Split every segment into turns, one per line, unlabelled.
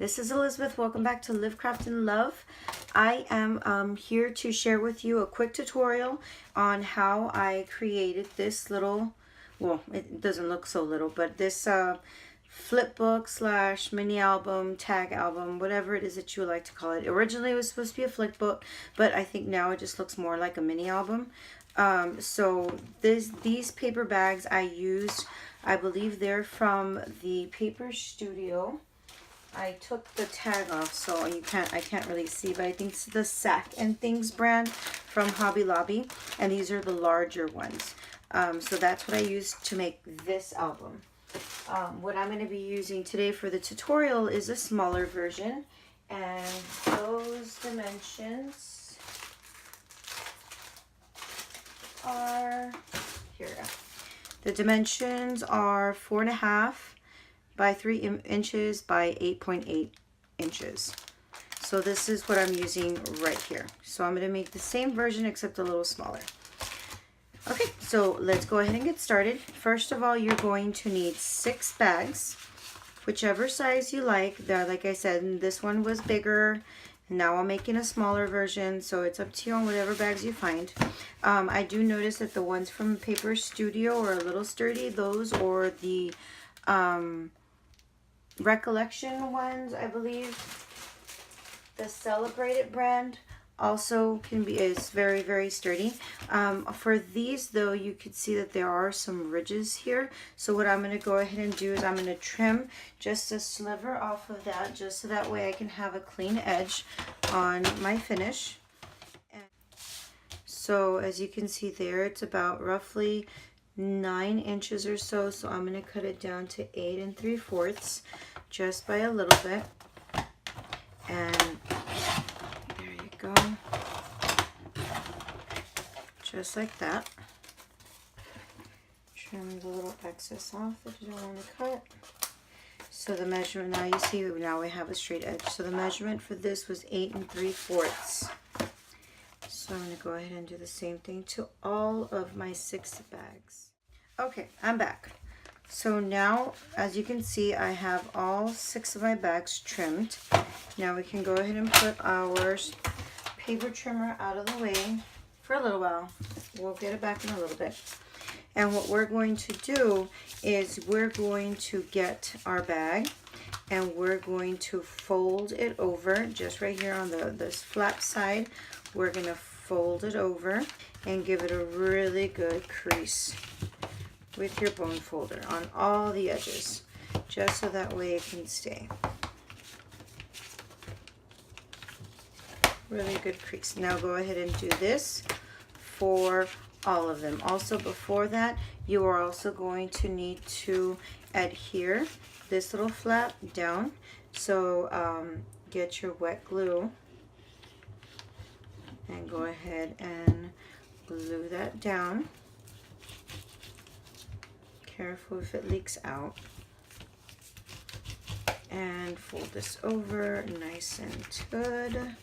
this is Elizabeth. Welcome back to Live, Craft, and Love. I am here to share with you a quick tutorial on how I created this little, well, it doesn't look so little, but this flip book slash mini album, tag album, whatever it is that you would like to call it. Originally it was supposed to be a flip book, but I think now it just looks more like a mini album. So these paper bags I used, I believe they're from the Paper Studio. I took the tag off, so I can't really see, but I think it's the Sack and Things brand from Hobby Lobby, and these are the larger ones. So that's what I used to make this album. What I'm going to be using today for the tutorial is a smaller version, and those dimensions are here. The dimensions are 4.5 by 3 inches by 8.8 inches. So this is what I'm using right here. So I'm going to make the same version except a little smaller. Okay, so let's go ahead and get started. First of all, you're going to need 6 bags, whichever size you like. Like I said, this one was bigger. Now I'm making a smaller version, so it's up to you on whatever bags you find. I do notice that the ones from Paper Studio are a little sturdy. Those or the Recollection ones, I believe. The Celebrated brand also is very, very sturdy. For these though, you could see that there are some ridges here. So what I'm going to go ahead and do is I'm going to trim just a sliver off of that, just so that way I can have a clean edge on my finish. And so as you can see there, it's about roughly 9 inches or so. So I'm going to cut it down to 8 3/4 just by a little bit. And there you go. Just like that. Trim the little excess off that you don't want to cut. So the measurement, now you see, now we have a straight edge. So the measurement for this was 8 3/4. So I'm going to go ahead and do the same thing to all of my 6 bags. Okay, I'm back. So now, as you can see, I have all 6 of my bags trimmed. Now we can go ahead and put our paper trimmer out of the way for a little while. We'll get it back in a little bit. And what we're going to do is we're going to get our bag and we're going to fold it over just right here on this flap side. We're going to fold it over and give it a really good crease with your bone folder on all the edges, just so that way it can stay. Really good crease. Now go ahead and do this for all of them. Also, before that, you are also going to need to adhere this little flap down. So get your wet glue and go ahead and glue that down. Careful if it leaks out. And fold this over nice and good.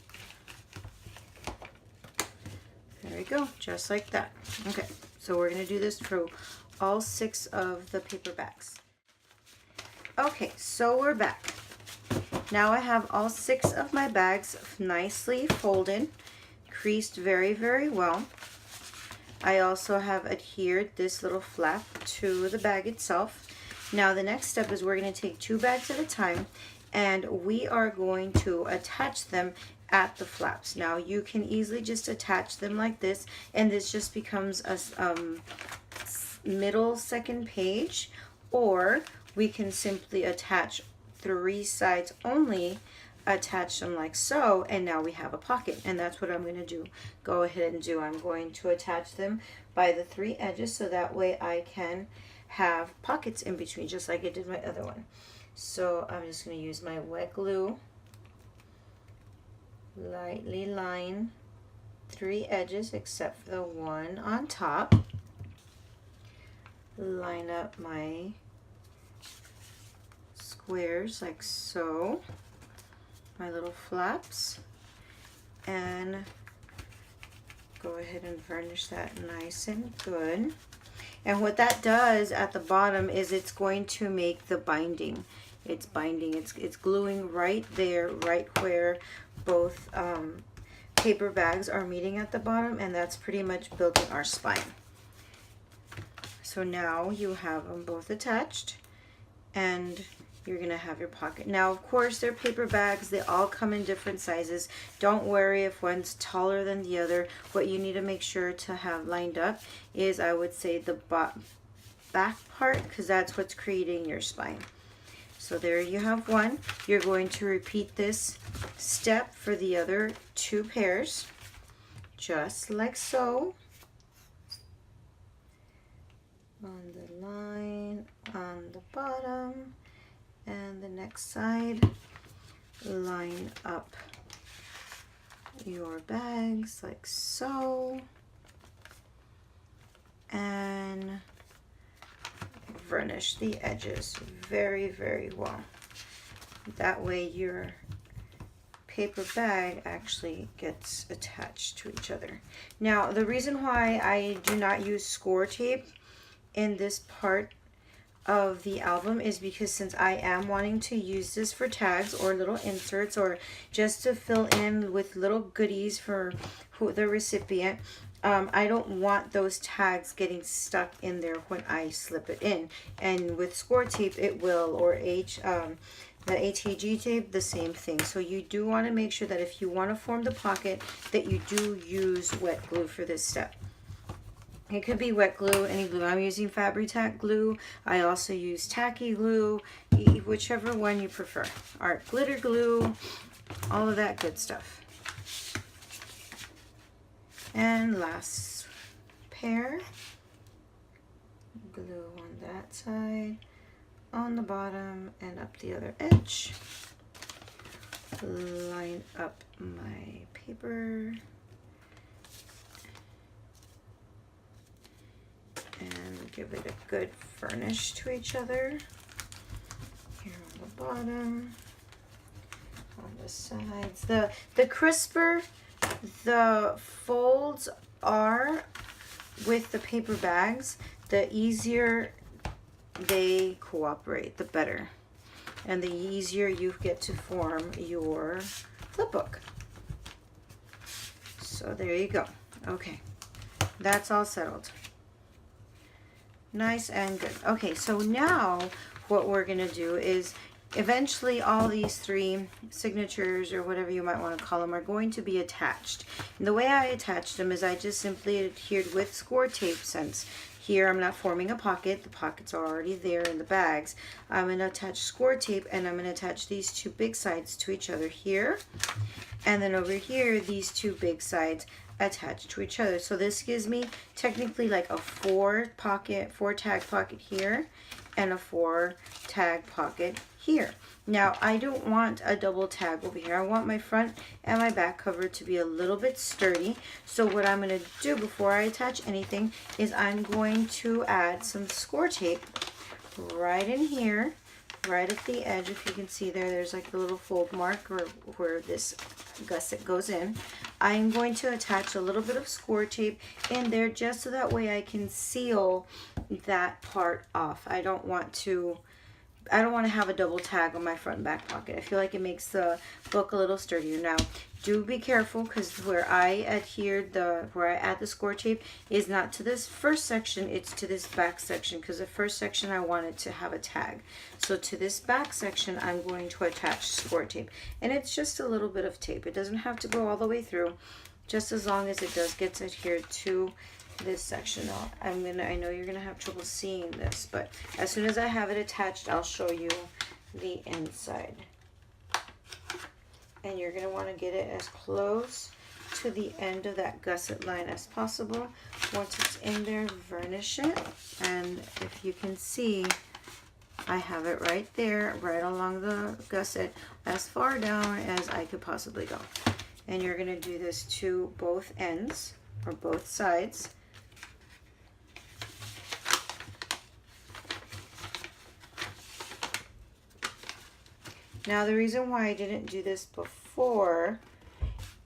There we go, just like that. Okay, so we're going to do this for all 6 of the paper bags. Okay, so we're back. Now I have all 6 of my bags nicely folded, creased very, very well. I also have adhered this little flap to the bag itself. Now the next step is we're going to take 2 bags at a time and we are going to attach them at the flaps. Now you can easily just attach them like this, and this just becomes a middle second page, or we can simply attach 3 sides only, attach them like so, and now we have a pocket. And that's what I'm going to go ahead and do. I'm going to attach them by the 3 edges so that way I can have pockets in between, just like I did my other one. So I'm just going to use my wet glue, lightly line 3 edges except for the one on top, line up my squares like so, my little flaps, and go ahead and varnish that nice and good. And what that does at the bottom is it's going to make the binding It's binding, it's gluing right there, right where both paper bags are meeting at the bottom, and that's pretty much building our spine. So now you have them both attached, and you're gonna have your pocket. Now, of course, they're paper bags. They all come in different sizes. Don't worry if one's taller than the other. What you need to make sure to have lined up is, I would say, the back part, because that's what's creating your spine. So there you have one. You're going to repeat this step for the other 2 pairs, just like so. On the line, on the bottom, and the next side. Line up your bags like so, and burnish the edges very, very well. That way your paper bag actually gets attached to each other. Now, the reason why I do not use score tape in this part of the album is because, since I am wanting to use this for tags or little inserts, or just to fill in with little goodies for the recipient, I don't want those tags getting stuck in there when I slip it in. And with score tape it will, or the ATG tape, the same thing. So you do want to make sure that if you want to form the pocket, that you do use wet glue for this step. It could be wet glue, any glue. I'm using Fabri-Tac glue. I also use tacky glue, whichever one you prefer. Art glitter glue, all of that good stuff. And last pair, glue on that side, on the bottom, and up the other edge. Line up my paper. And give it a good furnish to each other. Here on the bottom, on the sides. The crisper the folds are with the paper bags, the easier they cooperate, the better. And the easier you get to form your flip book. So there you go. Okay, that's all settled. Nice and good. Okay, so now what we're gonna do is, eventually all these 3 signatures, or whatever you might want to call them, are going to be attached. And the way I attached them is I just simply adhered with score tape, since here I'm not forming a pocket. The pockets are already there in the bags. I'm going to attach score tape, and I'm going to attach these 2 big sides to each other here. And then over here, these 2 big sides attached to each other. So this gives me technically like a 4 tag pocket here, and a 4 tag pocket here. Now, I don't want a double tag over here. I want my front and my back cover to be a little bit sturdy. So what I'm going to do before I attach anything is I'm going to add some score tape right in here, right at the edge. If you can see there's like a little fold mark where this gusset goes in. I'm going to attach a little bit of score tape in there, just so that way I can seal that part off. I don't want to have a double tag on my front and back pocket. I feel like it makes the book a little sturdier. Now, do be careful, because where I add the score tape is not to this first section, it's to this back section, because the first section I wanted to have a tag. So to this back section, I'm going to attach score tape. And it's just a little bit of tape. It doesn't have to go all the way through, just as long as it does get adhered to this section. Now, I know you're gonna have trouble seeing this, but as soon as I have it attached, I'll show you the inside. And you're gonna want to get it as close to the end of that gusset line as possible. Once it's in there, varnish it, and if you can see, I have it right there, right along the gusset, as far down as I could possibly go. And you're gonna do this to both ends, or both sides. Now, the reason why I didn't do this before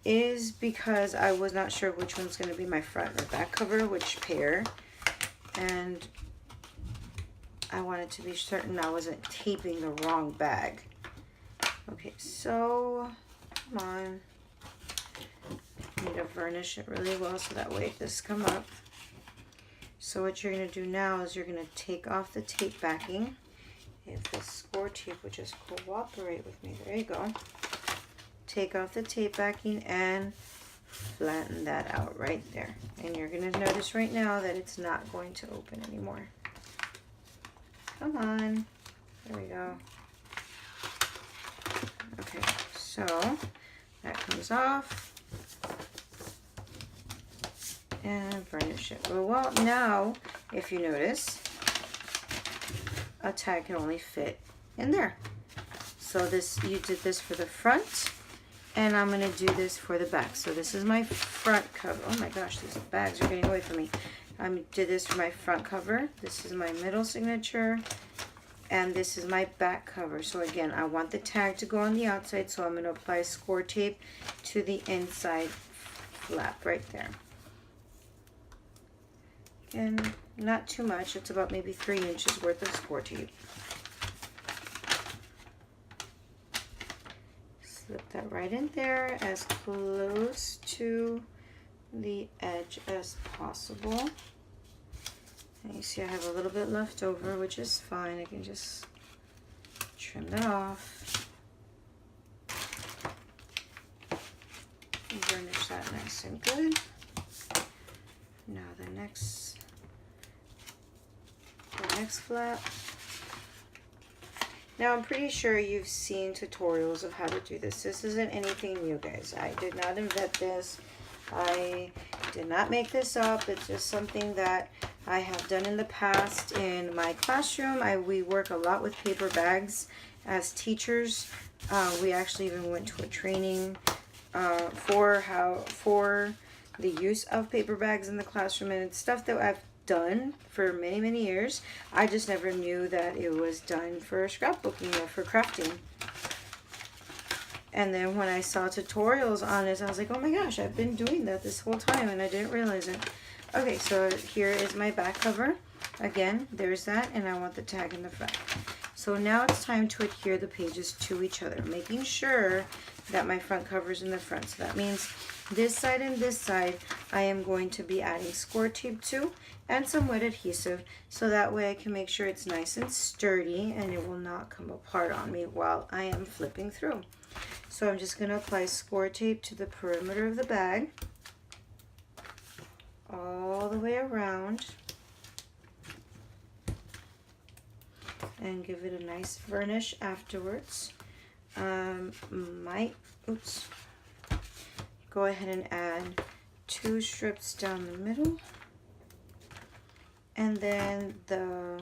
is because I was not sure which one's going to be my front or back cover, which pair. And I wanted to be certain I wasn't taping the wrong bag. Okay, so come on. I need to varnish it really well so that way this come up. So what you're going to do now is you're going to take off the tape backing. If the score tape would just cooperate with me. There you go. Take off the tape backing and flatten that out right there. And you're going to notice right now that it's not going to open anymore. Come on. There we go. Okay, so that comes off. And varnish it. Well, now, if you notice, a tag can only fit in there. So this, you did this for the front, and I'm going to do this for the back. So this is my front cover. Oh my gosh, these bags are getting away from me. I did this for my front cover. This is my middle signature, and this is my back cover. So again, I want the tag to go on the outside, so I'm going to apply score tape to the inside flap right there. And not too much. It's about maybe 3 inches worth of score tape. Slip that right in there as close to the edge as possible. And you see I have a little bit left over, which is fine. I can just trim that off. And varnish that nice and good. Now the next flap. Now I'm pretty sure you've seen tutorials of how to do this. This isn't anything new, guys. I did not invent this. I did not make this up. It's just something that I have done in the past in my classroom. We work a lot with paper bags as teachers. We actually even went to a training for the use of paper bags in the classroom, and it's stuff that I've done for many, many years. I just never knew that it was done for scrapbooking or for crafting. And then when I saw tutorials on this, I was like, oh my gosh, I've been doing that this whole time and I didn't realize it. Okay, so here is my back cover. Again, there's that, and I want the tag in the front. So now it's time to adhere the pages to each other, making sure that my front cover is in the front. So that means this side and this side I am going to be adding score tape to, and some wet adhesive, so that way I can make sure it's nice and sturdy and it will not come apart on me while I am flipping through. So I'm just going to apply score tape to the perimeter of the bag all the way around and give it a nice varnish afterwards. Go ahead and add 2 strips down the middle, and then the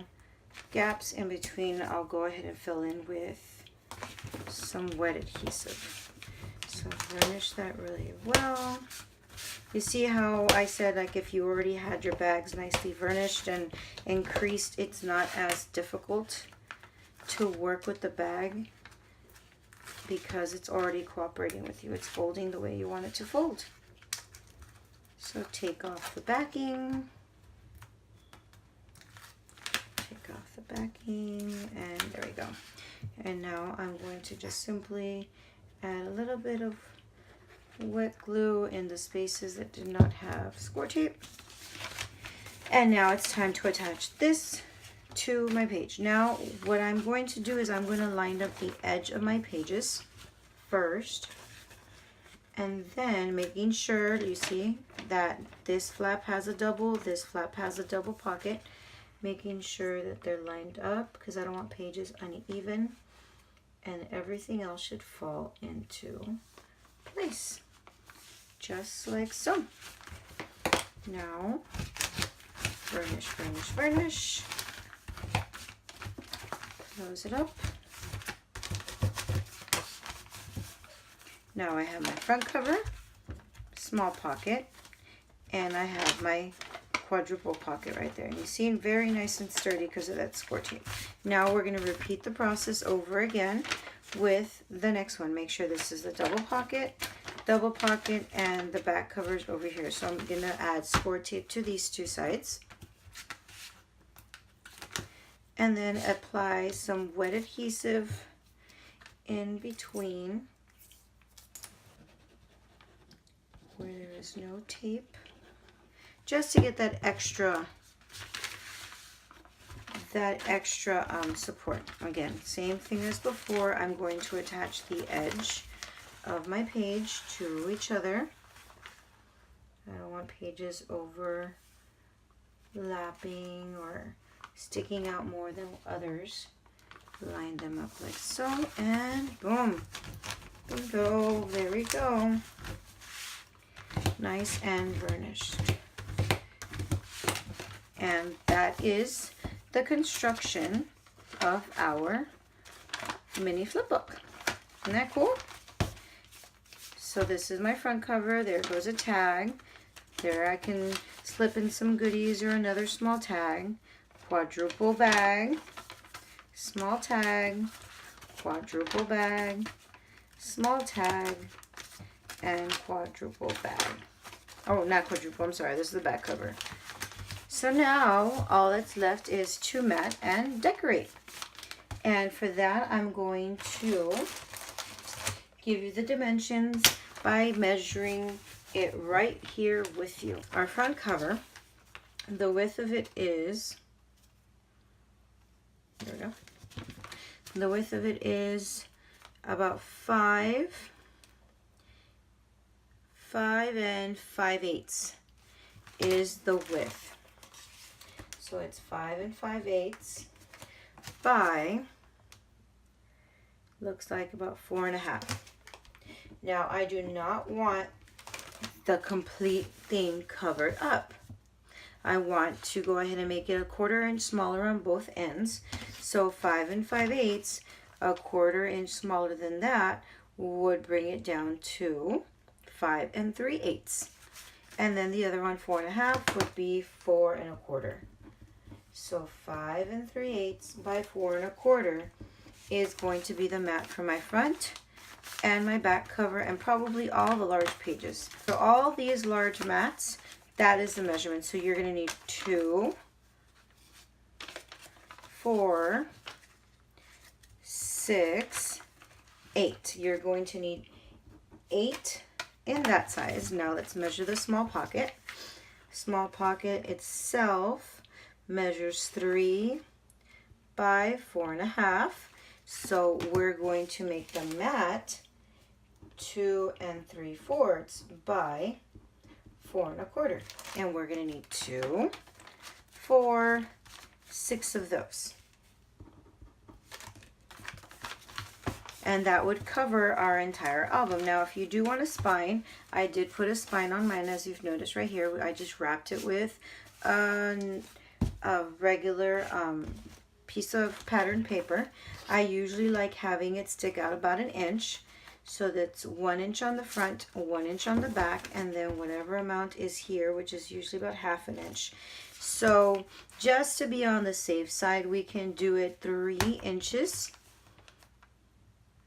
gaps in between I'll go ahead and fill in with some wet adhesive. So varnish that really well. You see how I said, like, if you already had your bags nicely varnished and creased, it's not as difficult to work with the bag because it's already cooperating with you. It's folding the way you want it to fold. So take off the backing. Take off the backing, and there we go. And now I'm going to just simply add a little bit of wet glue in the spaces that did not have score tape. And now it's time to attach this to my page. Now what I'm going to do is I'm going to line up the edge of my pages first, and then making sure you see that this flap has a double, this flap has a double pocket, making sure that they're lined up because I don't want pages uneven, and everything else should fall into place just like so. Now varnish, varnish, varnish. Close it up. Now I have my front cover, small pocket, and I have my quadruple pocket right there. And you see, very nice and sturdy because of that score tape. Now we're going to repeat the process over again with the next one. Make sure this is the double pocket, and the back cover is over here. So I'm going to add score tape to these two sides. and then apply some wet adhesive in between where there is no tape, just to get that extra support. Again, same thing as before. I'm going to attach the edge of my page to each other. I don't want pages overlapping or sticking out more than others. Line them up like so, and boom. Bingo, there we go. Nice and varnished. And that is the construction of our mini flip book. Isn't that cool? So this is my front cover. There goes a tag. There I can slip in some goodies or another small tag. Quadruple bag, small tag, quadruple bag, small tag, and quadruple bag. Oh, not quadruple, I'm sorry, this is the back cover. So now all that's left is to mat and decorate. And for that, I'm going to give you the dimensions by measuring it right here with you. Our front cover, the width of it is, there we go. The width of it is about 5 and 5/8 is the width. So it's 5 and 5/8 by, looks like about 4.5. Now I do not want the complete thing covered up. I want to go ahead and make it 1/4 inch smaller on both ends. So 5 and 5/8, 1/4 inch smaller than that would bring it down to 5 and 3/8. And then the other one, 4.5, would be 4 1/4. So 5 and 3/8 by 4 1/4 is going to be the mat for my front and my back cover and probably all the large pages. For all these large mats, that is the measurement. So you're going to need 2, 4, 6, 8. You're going to need 8 in that size. Now let's measure the small pocket. Small pocket itself measures 3 by 4.5. So we're going to make the mat 2 3/4 by 4 1/4. And we're going to need 2, 4, 6 of those. And that would cover our entire album. Now, if you do want a spine, I did put a spine on mine, as you've noticed right here. I just wrapped it with a regular piece of patterned paper. I usually like having it stick out about 1 inch. So that's 1 inch on the front, 1 inch on the back, and then whatever amount is here, which is usually about 1/2 inch. So just to be on the safe side, we can do it 3 inches.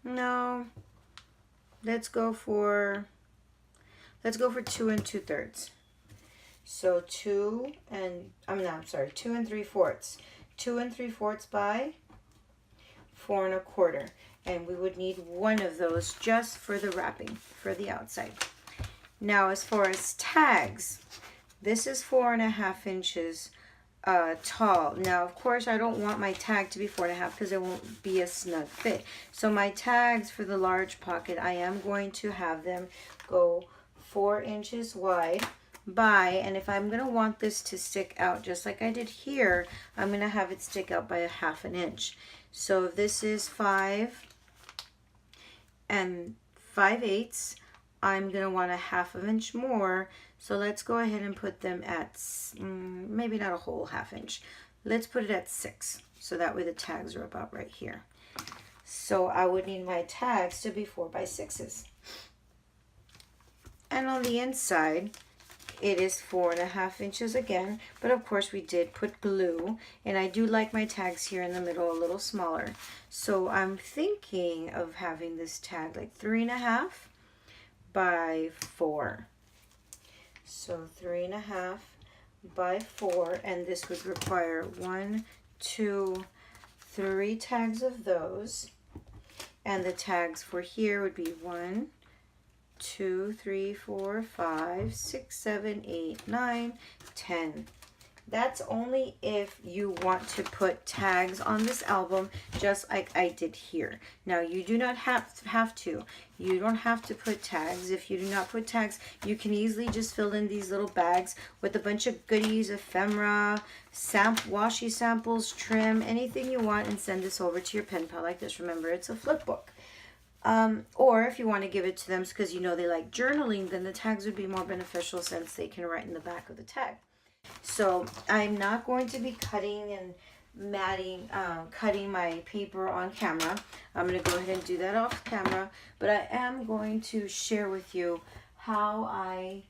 No, let's go for 2 2/3. So 2 and 3/4. 2 3/4 by 4 1/4. And we would need one of those just for the wrapping, for the outside. Now, as far as tags, this is 4.5 inches tall. Now, of course, I don't want my tag to be 4.5 because it won't be a snug fit. So my tags for the large pocket, I am going to have them go 4 inches wide by, and if I'm going to want this to stick out just like I did here, I'm going to have it stick out by 1/2 inch. So if this is 5 and 5/8, I'm going to want 1/2 inch more. So let's go ahead and put them at, maybe not a whole 1/2 inch. Let's put it at 6. So that way the tags are about right here. So I would need my tags to be 4 by 6s. And on the inside, it is 4.5 inches again, but of course we did put glue, and I do like my tags here in the middle a little smaller. So I'm thinking of having this tag like 3.5 by 4. So 3.5 by 4, and this would require 1, 2, 3 tags of those. And the tags for here would be 1, 2, 3, 4, 5, 6, 7, 8, 9, 10. That's only if you want to put tags on this album, just like I did here. Now, you do not have to. You don't have to put tags. If you do not put tags, you can easily just fill in these little bags with a bunch of goodies, ephemera, washi samples, trim, anything you want, and send this over to your pen pal like this. Remember, it's a flip book. Or if you want to give it to them because you know they like journaling, then the tags would be more beneficial since they can write in the back of the tag. So I'm not going to be cutting and cutting my paper on camera. I'm going to go ahead and do that off camera, but I am going to share with you how I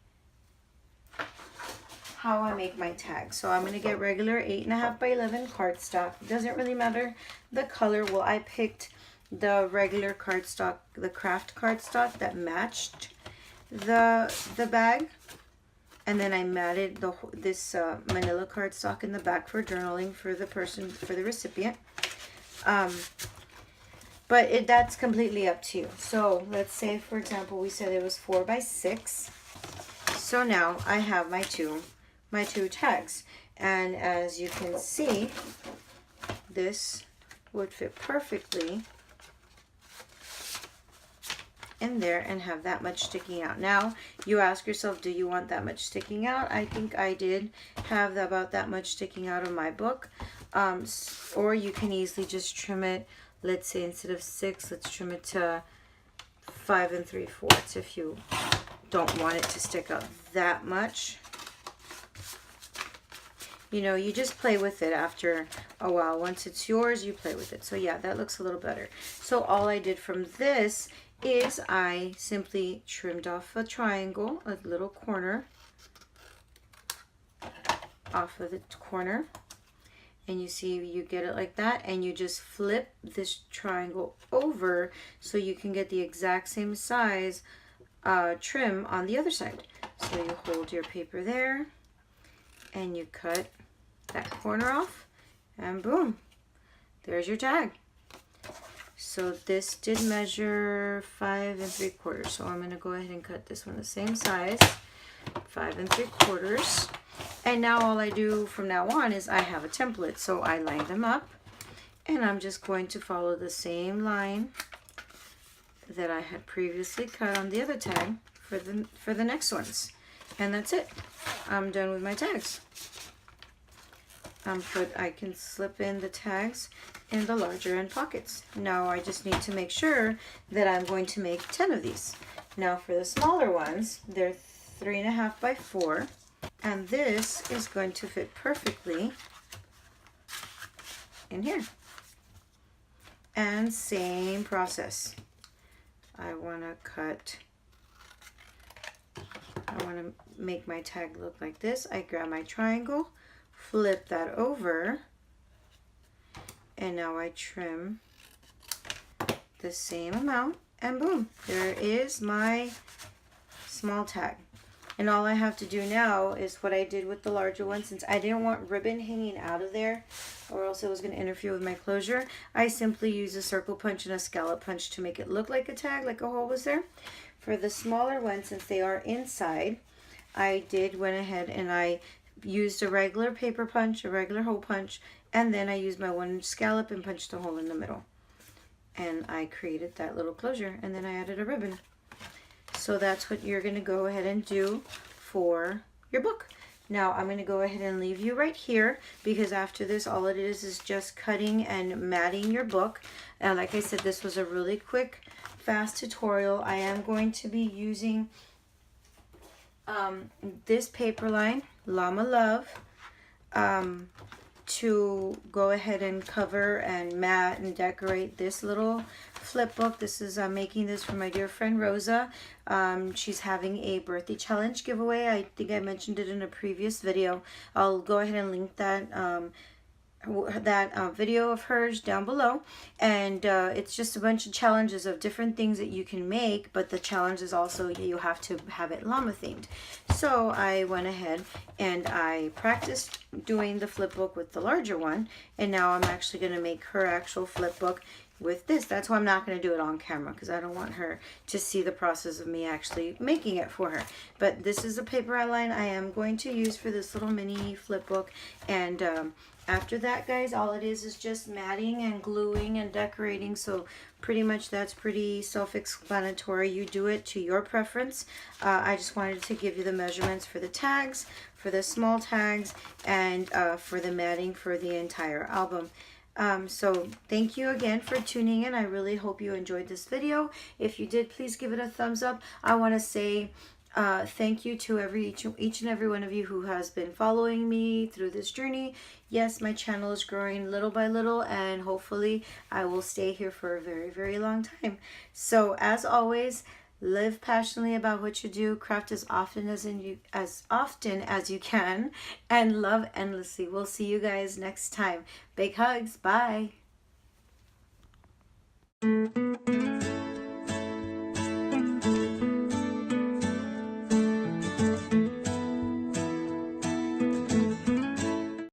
make my tags. So I'm going to get regular 8.5 by 11 cardstock. It doesn't really matter the color. Well, I picked the regular cardstock, the craft cardstock that matched the bag. And then I matted this manila cardstock in the back for journaling for the recipient. But that's completely up to you. So let's say, for example, we said it was 4 by 6. So now I have my two tags. And as you can see, this would fit perfectly in there and have that much sticking out. Now you ask yourself, do you want that much sticking out? I think I did have about that much sticking out of my book. Or you can easily just trim it. Let's say instead of 6, let's trim it to 5 3/4 if you don't want it to stick out that much. You know, you just play with it after a while. Once it's yours, you play with it. So yeah, that looks a little better. So all I did from this is I simply trimmed off a triangle, a little corner off of the corner, and you see you get it like that, and you just flip this triangle over so you can get the exact same size trim on the other side. So you hold your paper there and you cut that corner off, and boom, there's your tag. So this did measure 5 3/4. So I'm going to go ahead and cut this one the same size, 5 3/4. And now all I do from now on is I have a template. So I line them up, and I'm just going to follow the same line that I had previously cut on the other tag for the next ones. And that's it. I'm done with my tags. I can slip in the tags in the larger end pockets. Now I just need to make sure that I'm going to make 10 of these. Now for the smaller ones, they're 3.5 by 4, and this is going to fit perfectly in here. And same process. I want to make my tag look like this. I grab my triangle, flip that over, and now I trim the same amount, and boom, there is my small tag. And all I have to do now is what I did with the larger one. Since I didn't want ribbon hanging out of there or else it was going to interfere with my closure, I simply use a circle punch and a scallop punch to make it look like a tag, like a hole was there. For the smaller ones, since they are inside, I went ahead and I used a regular paper punch, a regular hole punch, and then I used my one scallop and punched a hole in the middle. And I created that little closure, and then I added a ribbon. So that's what you're going to go ahead and do for your book. Now I'm going to go ahead and leave you right here, because after this all it is just cutting and matting your book. And like I said, this was a really quick, fast tutorial. I am going to be using this paper line, Llama Love, to go ahead and cover and mat and decorate this little flip book. This is I'm making this for my dear friend Rosa. She's having a birthday challenge giveaway. I think I mentioned it in a previous video. I'll go ahead and link that video of hers down below, and it's just a bunch of challenges of different things that you can make, but the challenge is also you have to have it llama themed. So I went ahead and I practiced doing the flip book with the larger one, and now I'm actually going to make her actual flip book with this. That's why I'm not going to do it on camera, because I don't want her to see the process of me actually making it for her. But this is a paper outline I am going to use for this little mini flip book, and after that, guys, all it is just matting and gluing and decorating. So pretty much that's pretty self-explanatory. You do it to your preference. I just wanted to give you the measurements for the tags, for the small tags, and for the matting for the entire album. So thank you again for tuning in. I really hope you enjoyed this video. If you did, please give it a thumbs up. I want to say thank you to each and every one of you who has been following me through this journey. Yes, my channel is growing little by little, and hopefully I will stay here for a very, very long time. So as always, live passionately about what you do, craft as often as you can, and love endlessly. We'll see you guys next time. Big hugs. Bye.